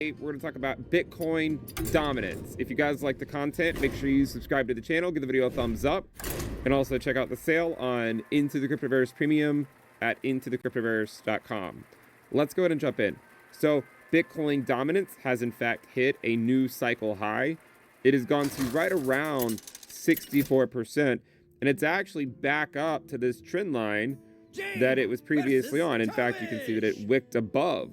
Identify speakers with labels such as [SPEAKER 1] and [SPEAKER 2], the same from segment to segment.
[SPEAKER 1] We're going to talk about Bitcoin dominance. If you guys like the content, make sure you subscribe to the channel, give the video a thumbs up, and also check out the sale on Into the Cryptoverse Premium at intothecryptoverse.com. Let's go ahead and jump in. So Bitcoin dominance has in fact hit a new cycle high. It has gone to right around 64%, and it's actually back up to this trend line that it was previously on. In fact, you can see that it wicked above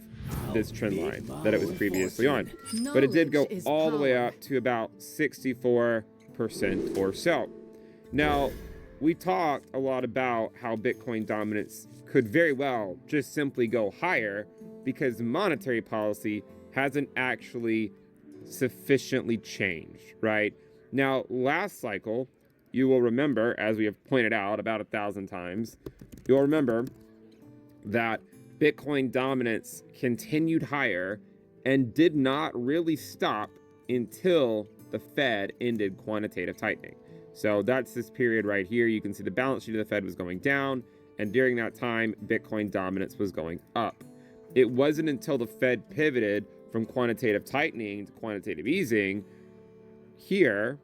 [SPEAKER 1] this trend line that it was previously on. But it did go all the way up to about 64% or so. Now, we talked a lot about how Bitcoin dominance could very well just simply go higher because monetary policy hasn't actually sufficiently changed, right? Now, last cycle, you will remember, as we have pointed out about 1,000 times, you'll remember that Bitcoin dominance continued higher and did not really stop until the Fed ended quantitative tightening. So that's this period right here. You can see the balance sheet of the Fed was going down, and during that time, Bitcoin dominance was going up. It wasn't until the Fed pivoted from quantitative tightening to quantitative easing here,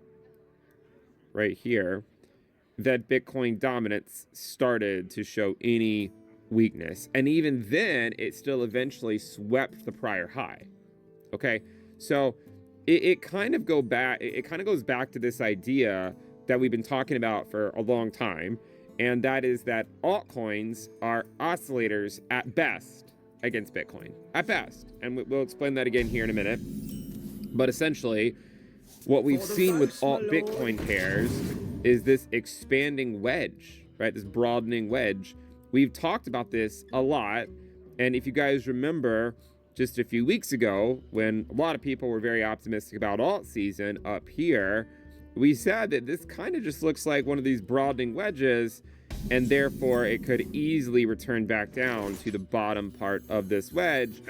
[SPEAKER 1] right here, that Bitcoin dominance started to show any weakness. And even then, it still eventually swept the prior high. Okay, so it kind of goes back to this idea that we've been talking about for a long time, and that is that altcoins are oscillators at best against Bitcoin, at best. And we'll explain that again here in a minute. But essentially, what we've seen with alt Bitcoin pairs is this expanding wedge, right? This broadening wedge. We've talked about this a lot. And if you guys remember just a few weeks ago, when a lot of people were very optimistic about alt season up here, we said that this kind of just looks like one of these broadening wedges, and therefore it could easily return back down to the bottom part of this wedge,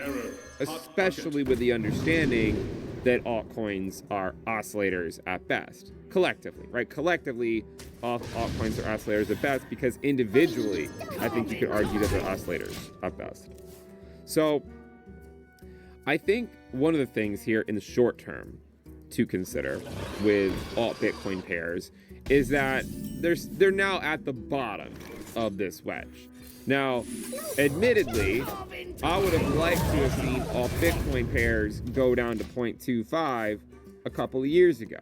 [SPEAKER 1] especially with the understanding that altcoins are oscillators at best, collectively, right? Collectively, altcoins are oscillators at best because individually, I think you could argue that they're oscillators at best. So I think one of the things here in the short term to consider with alt Bitcoin pairs is that they're now at the bottom of this wedge. Now, admittedly, I would have liked to have seen alt Bitcoin pairs go down to 0.25 a couple of years ago,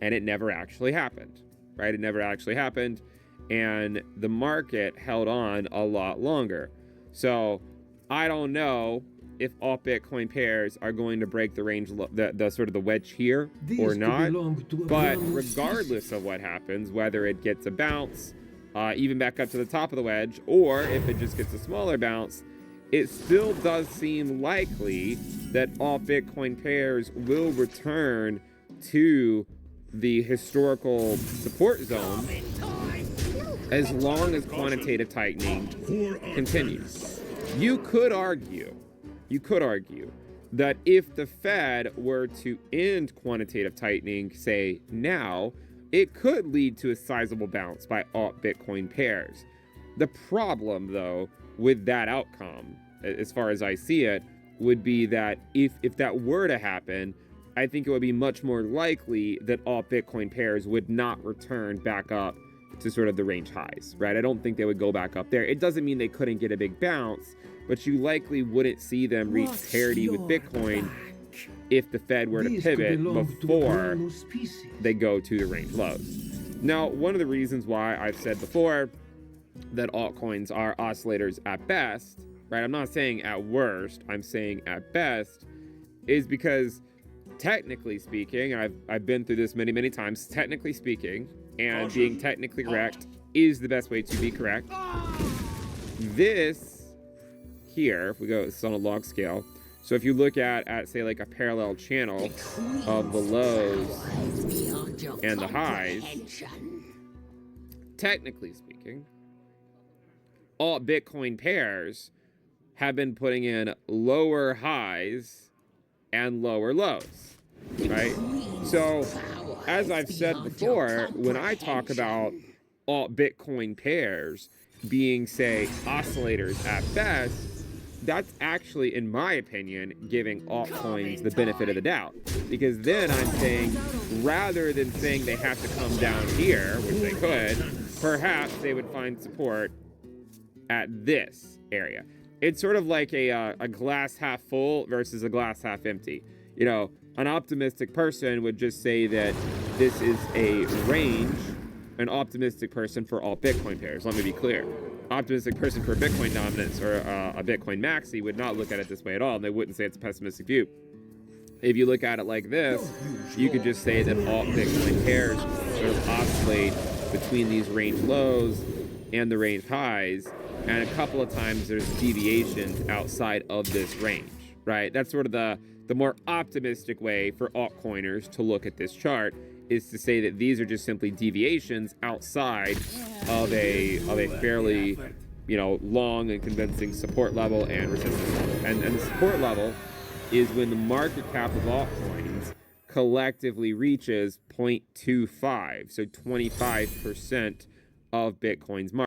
[SPEAKER 1] and it never actually happened, right? It never actually happened, and the market held on a lot longer. So I don't know if alt Bitcoin pairs are going to break the range, the sort of the wedge here or not. But regardless of what happens, whether it gets a bounce, even back up to the top of the wedge, or if it just gets a smaller bounce, it still does seem likely that alt Bitcoin pairs will return to the historical support zone as long as quantitative tightening continues. You could argue that if the Fed were to end quantitative tightening, say now, it could lead to a sizable bounce by alt Bitcoin pairs. The problem, though, with that outcome, as far as I see it, would be that if that were to happen, I think it would be much more likely that alt Bitcoin pairs would not return back up to sort of the range highs, right? I don't think they would go back up there. It doesn't mean they couldn't get a big bounce, but you likely wouldn't see them reach parity with Bitcoin if the Fed were to pivot before they go to the range lows. Now, one of the reasons why I've said before that altcoins are oscillators at best, right? I'm not saying at worst, I'm saying at best, is because technically speaking, and I've been through this many times, technically speaking, and being technically correct is the best way to be correct. This here, if we go, it's on a log scale. So if you look at say like a parallel channel of the lows and the highs, technically speaking, alt Bitcoin pairs have been putting in lower highs and lower lows, right? So as I've said before, when I talk about alt Bitcoin pairs being, say, oscillators at best, that's actually, in my opinion, giving altcoins the benefit of the doubt. Because then I'm saying, rather than saying they have to come down here, which they could, perhaps they would find support at this area. It's sort of like a glass half full versus a glass half empty. You know, an optimistic person would just say that this is a range, an optimistic person for all Bitcoin pairs. Let me be clear. Optimistic person for Bitcoin dominance or a Bitcoin maxi would not look at it this way at all, and they wouldn't say it's a pessimistic view. If you look at it like this, you could just say that all Bitcoin pairs sort of oscillate between these range lows and the range highs, and a couple of times there's deviations outside of this range, right? That's sort of the more optimistic way for altcoiners to look at this chart, is to say that these are just simply deviations outside of a fairly, you know, long and convincing support level and resistance level. And the support level is when the market cap of altcoins collectively reaches 0.25, so 25% of Bitcoin's market.